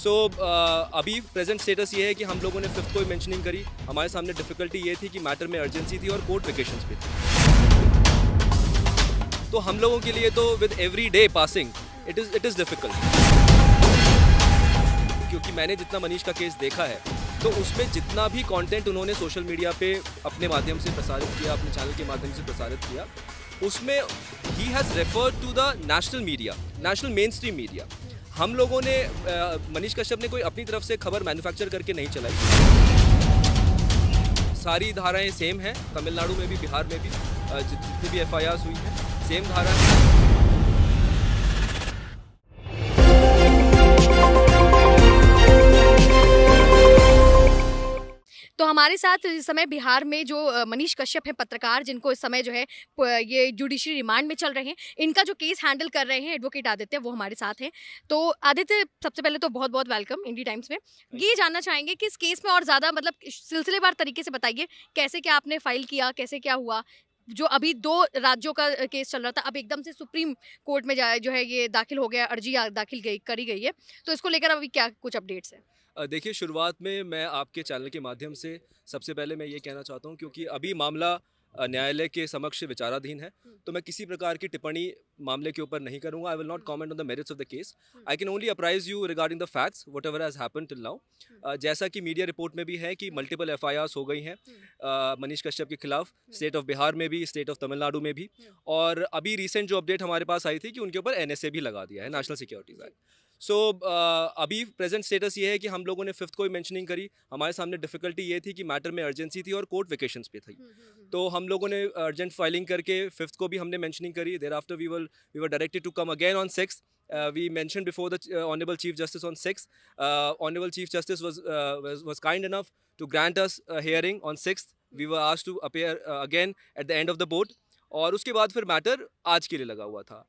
अभी present status ये है कि हम लोगों ने 5th को ही मेंशनिंग करी। हमारे सामने डिफ़िकल्टी ये थी कि मैटर में अर्जेंसी थी और कोर्ट वेकेशंस पे थी। तो हम लोगों के लिए तो with every day passing it is difficult, क्योंकि मैंने जितना मनीष का केस देखा है तो उसमें जितना भी कंटेंट उन्होंने सोशल मीडिया पे अपने माध्यम से प्रसारित किया, अपने चैनल के माध्यम से प्रसारित किया, उसमें ही has referred to the national media, national mainstream media. हम लोगों ने मनीष कश्यप ने कोई अपनी तरफ से खबर मैन्युफैक्चर करके नहीं चलाई। सारी धाराएं सेम हैं, तमिलनाडु में भी, बिहार में भी जितनी भी FIRs हुई हैं सेम धारा है। तो हमारे साथ इस समय बिहार में जो मनीष कश्यप हैं, पत्रकार, जिनको इस समय जो है ये जुडिशरी रिमांड में चल रहे हैं, इनका जो केस हैंडल कर रहे हैं एडवोकेट आदित्य, वो हमारे साथ हैं। तो आदित्य, सबसे पहले तो बहुत बहुत वेलकम इंडी टाइम्स में। ये जानना चाहेंगे कि इस केस में और ज़्यादा मतलब सिलसिलेवार तरीके से बताइए, कैसे क्या आपने फाइल किया, कैसे क्या हुआ? जो अभी 2 राज्यों का केस चल रहा था, अब एकदम से सुप्रीम कोर्ट में जो है ये दाखिल हो गया, अर्जी करी गई है, तो इसको लेकर अभी क्या कुछ अपडेट्स हैं? देखिए, शुरुआत में मैं आपके चैनल के माध्यम से सबसे पहले मैं ये कहना चाहता हूँ, क्योंकि अभी मामला न्यायालय के समक्ष विचाराधीन है, तो मैं किसी प्रकार की टिप्पणी मामले के ऊपर नहीं करूँगा। I will not comment on the merits of the case. I can only apprise you regarding the facts what ever has happened till now. जैसा कि मीडिया रिपोर्ट में भी है कि मल्टीपल FIRs हो गई हैं मनीष कश्यप के खिलाफ, स्टेट ऑफ बिहार में भी, स्टेट ऑफ तमिलनाडु में भी, और अभी रिसेंट जो अपडेट हमारे पास आई थी कि उनके ऊपर NSA भी लगा दिया है, नेशनल सिक्योरिटीज़ एक्ट। अभी प्रेजेंट स्टेटस ये है कि हम लोगों ने 5th को ही मेंशनिंग करी। हमारे सामने डिफ़िकल्टी ये थी कि मैटर में अर्जेंसी थी और कोर्ट वेकेशंस पे थी। तो हम लोगों ने अर्जेंट फाइलिंग करके 5th को भी हमने मेंशनिंग करी। Thereafter we were directed to come again on 6th. We mentioned before the Honorable Chief Justice on 6th. Honorable Chief Justice was kind enough to grant us a hearing on 6th. We were asked to appear again at the end of the board. और उसके बाद फिर matter आज के लिए लगा हुआ था।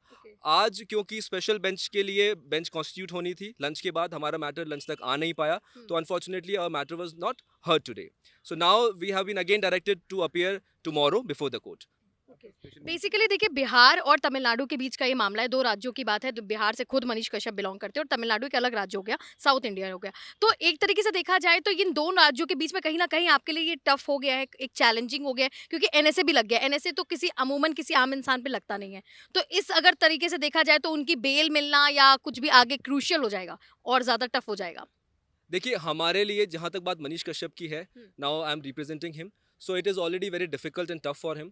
आज क्योंकि स्पेशल बेंच के लिए बेंच कॉन्स्टिट्यूट होनी थी, लंच के बाद हमारा मैटर लंच तक आ नहीं पाया, तो unfortunately our matter was not heard today. So now we have been again directed to appear tomorrow before the court. Basically देखिए, बिहार और तमिलनाडु के बीच का ये मामला है, 2 राज्यों की बात है। तो बिहार से खुद मनीष कश्यप बिलोंग करते हैं और तमिलनाडु एक अलग राज्य हो गया, साउथ इंडिया हो गया। तो एक तरीके से देखा जाए तो इन 2 राज्यों के बीच में कहीं ना कहीं आपके लिए ये टफ हो गया है, एक चैलेंजिंग हो गया है, क्योंकि NSA भी लग गया। NSA तो अमूमन किसी आम इंसान पे लगता नहीं है। तो इस अगर तरीके से देखा जाए तो उनकी बेल मिलना या कुछ भी आगे क्रूशियल हो जाएगा और ज़्यादा टफ हो जाएगा। देखिए, हमारे लिए जहाँ तक बात मनीष कश्यप की है, now I am representing him, so it is already very difficult and tough for him,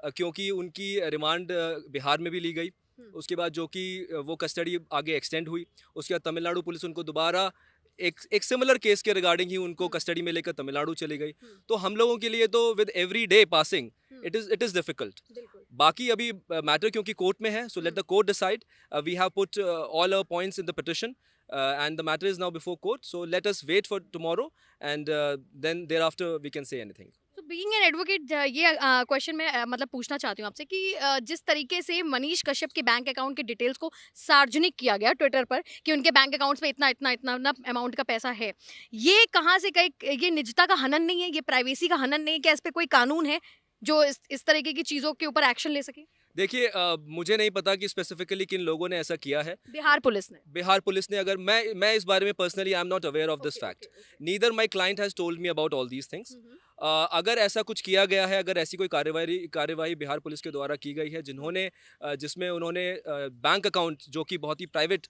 क्योंकि उनकी रिमांड बिहार में भी ली गई। उसके बाद जो कि वो कस्टडी आगे एक्सटेंड हुई, उसके बाद तमिलनाडु पुलिस उनको दोबारा एक सिमिलर केस के रिगार्डिंग ही उनको कस्टडी में लेकर तमिलनाडु चली गई। तो हम लोगों के लिए तो with every day passing it is difficult. बाकी अभी मैटर क्योंकि कोर्ट में है, so let the court decide. We have put all our points in the petition and the matter is now before court, so let us wait for tomorrow and then thereafter we can say anything. तो being an advocate, ये question मैं मतलब पूछना चाहती हूँ आपसे कि जिस तरीके से मनीष कश्यप के बैंक अकाउंट के डिटेल्स को सार्वजनिक किया गया ट्विटर पर कि उनके बैंक अकाउंट्स में इतना इतना इतना इतना अमाउंट का पैसा है, ये कहाँ से ये निजता का हनन नहीं है, ये प्राइवेसी का हनन नहीं है? क्या इस पर कोई कानून है जो इस तरीके की चीज़ों के ऊपर एक्शन ले सके? देखिए, मुझे नहीं पता कि स्पेसिफिकली किन लोगों ने ऐसा किया है। बिहार पुलिस ने अगर मैं इस बारे में personally I am not aware of this fact, neither my client has told me about all these things. अगर ऐसा कुछ किया गया है, अगर ऐसी कोई कार्यवाही बिहार पुलिस के द्वारा की गई है जिसमें उन्होंने बैंक अकाउंट, जो कि बहुत ही प्राइवेट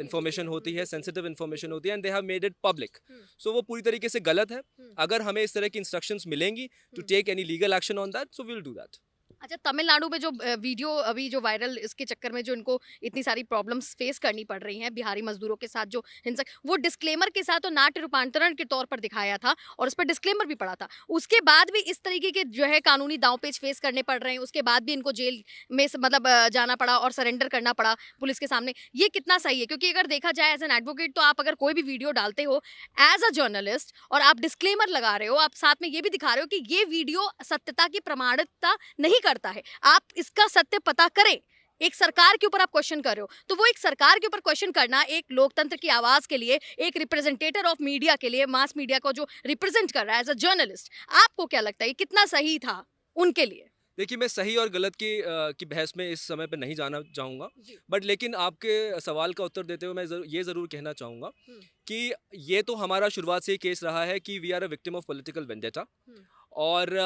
इंफॉर्मेशन होती है, सेंसिटिव इंफॉर्मेशन होती है, and they have made it public, so वो पूरी तरीके से गलत है। अगर हमें इस तरह की इंस्ट्रक्शंस मिलेंगी to take any legal action on that, so we will do that. अच्छा, तमिलनाडु में जो वीडियो अभी जो वायरल, इसके चक्कर में जो इनको इतनी सारी प्रॉब्लम्स फेस करनी पड़ रही हैं, बिहारी मजदूरों के साथ जो हिंसक, वो डिस्क्लेमर के साथ और नाट्य रूपांतरण के तौर पर दिखाया था और उस पर डिस्क्लेमर भी पड़ा था। उसके बाद भी इस तरीके के जो है कानूनी दांवपेच फेस करने पड़ रहे हैं, उसके बाद भी इनको जेल में मतलब जाना पड़ा और सरेंडर करना पड़ा पुलिस के सामने। ये कितना सही है? क्योंकि अगर देखा जाए एज एन एडवोकेट, तो आप अगर कोई भी वीडियो डालते हो एज अ जर्नलिस्ट और आप डिस्क्लेमर लगा रहे हो, आप साथ में ये भी दिखा रहे हो कि ये वीडियो सत्यता की प्रमाणिकता नहीं करता है, आप इसका सत्य पता करें। एक सरकार के ऊपर आप क्वेश्चन कर रहे हो, तो वो एक सरकार के ऊपर क्वेश्चन करना एक लोकतंत्र की आवाज के लिए, एक रिप्रेजेंटेटर ऑफ मीडिया के लिए, मास मीडिया को जो रिप्रेजेंट कर रहा है एज अ जर्नलिस्ट, आपको क्या लगता है ये कितना सही था उनके लिए? देखिए, मैं सही और गलत की बहस में इस समय पे नहीं जाना चाहूँगा, जी। बट लेकिन आपके सवाल का उत्तर देते हुए मैं ये ज़रूर कहना चाहूँगा हुँ, कि ये तो हमारा शुरुआत से ही केस रहा है कि we are a victim of political vendetta. हुँ, और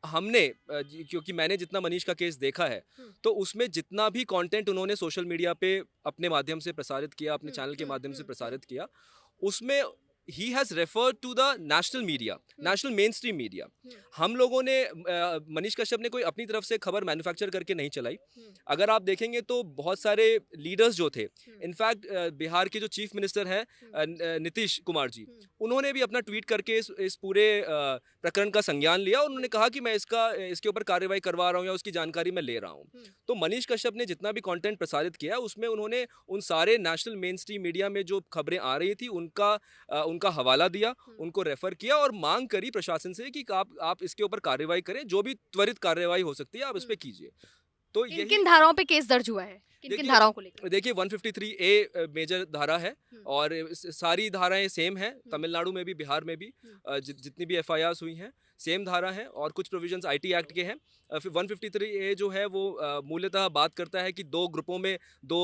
हमने क्योंकि मैंने जितना मनीष का केस देखा है, हुँ, तो उसमें जितना भी कंटेंट उन्होंने सोशल मीडिया पे अपने माध्यम से प्रसारित किया, अपने हुँ, चैनल के हुँ, माध्यम से हुँ, हुँ, प्रसारित किया, उसमें ही has referred to the national media, हुँ, नेशनल मेन स्ट्रीम मीडिया। हुँ, हम लोगों ने मनीष कश्यप ने कोई अपनी तरफ से खबर मैन्युफैक्चर करके नहीं चलाई। हुँ, अगर आप देखेंगे तो बहुत सारे लीडर्स जो थे, हुँ, इनफैक्ट बिहार के जो चीफ मिनिस्टर हैं हुँ, नीतीश कुमार जी, हुँ, उन्होंने भी अपना ट्वीट करके इस पूरे प्रकरण का संज्ञान लिया और उन्होंने बिल्कुल। कहा कि मैं इसके ऊपर कार्रवाई करवा रहा हूँ या उसकी जानकारी मैं ले रहा हूँ। हुँ, तो मनीष कश्यप ने जितना भी कंटेंट प्रसारित किया उसमें उन्होंने उन सारे नेशनल मेन स्ट्रीम मीडिया में जो खबरें आ रही थी उनका हवाला दिया, हुँ, उनको रेफर किया और मांग करी प्रशासन से कि आप इसके ऊपर कार्रवाई करें, जो भी त्वरित कार्रवाई हो सकती है आप इस पे हुँ। कीजिए। तो यही किन-किन धाराओं पे केस दर्ज हुआ है? किन-किन धाराओं को लेकर? देखिए 153 ए मेजर धारा है हुँ, और सारी धाराएं सेम हैं, हुँ, तमिलनाडु में भी बिहार में भी हुँ, जितनी भी एफआईआर्स हुई हैं सेम धारा है और कुछ प्रोविजंस आईटी एक्ट के हैं। फिर 153 ए जो है वो मूलतः बात करता है कि दो ग्रुपों में दो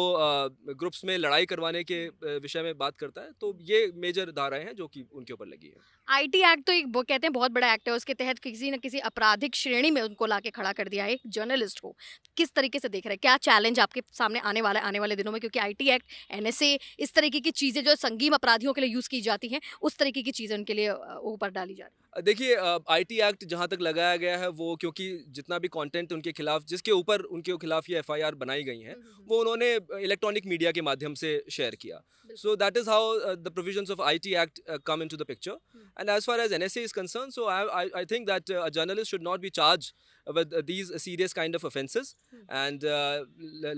ग्रुप्स में लड़ाई करवाने के हुँ, विषय में बात करता है, तो हुँ। ये मेजर धाराएं हैं जो कि उनके ऊपर लगी है। आईटी एक्ट तो एक वो कहते हैं बहुत बड़ा एक्ट है, उसके तहत किसी न किसी आपराधिक श्रेणी में उनको लाके खड़ा कर दिया है एक जर्नलिस्ट को। किस तरीके से देख रहे हैं? क्या चैलेंज आपके सामने आने वाले दिनों में? क्योंकि आईटी एक्ट, एनएसए इस तरीके की चीज़ें जो संगीन अपराधियों के लिए यूज़ की जाती हैं, उस तरीके की चीज़ें उनके लिए ऊपर डाली जा रही हैं। देखिए आईटी एक्ट जहाँ तक लगाया गया है वो क्योंकि जितना भी कंटेंट उनके खिलाफ जिसके ऊपर उनके खिलाफ ये एफआईआर बनाई गई हैं हुँ, हुँ, हुँ। वो उन्होंने इलेक्ट्रॉनिक मीडिया के माध्यम से शेयर किया। बिल्कुल। So that is how the provisions of IT act come into the picture hmm, and as far as NSA is concern so I think that a journalist should not be charge with these serious kind of offenses hmm. and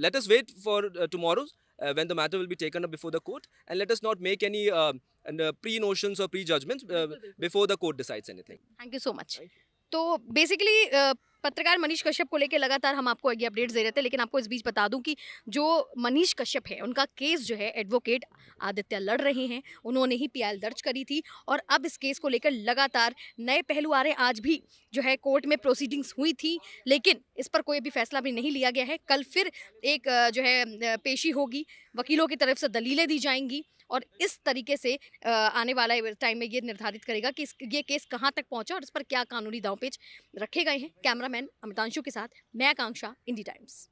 let us wait for tomorrow when the matter will be taken up before the court and let us not make any pre-notions or prejudgments बिल्कुल, बिल्कुल। before the court decides anything. Thank you so much. Thank you. तो basically पत्रकार मनीष कश्यप को लेके लगातार हम आपको ये अपडेट्स दे रहे थे, लेकिन आपको इस बीच बता दूं कि जो मनीष कश्यप है उनका केस जो है एडवोकेट आदित्य लड़ रहे हैं। उन्होंने ही पीआईएल दर्ज करी थी और अब इस केस को लेकर लगातार नए पहलू आ रहे हैं। आज भी जो है कोर्ट में प्रोसीडिंग्स हुई थी, लेकिन इस पर कोई भी फैसला भी नहीं लिया गया है। कल फिर एक जो है पेशी होगी, वकीलों की तरफ से दलीलें दी जाएंगी और इस तरीके से आने वाला टाइम में ये निर्धारित करेगा कि ये केस कहाँ तक पहुंचा और इस पर क्या कानूनी दांवपेच रखे गए हैं। कैमरामैन अमितांशु के साथ मैं आकांक्षा, इंडी टाइम्स।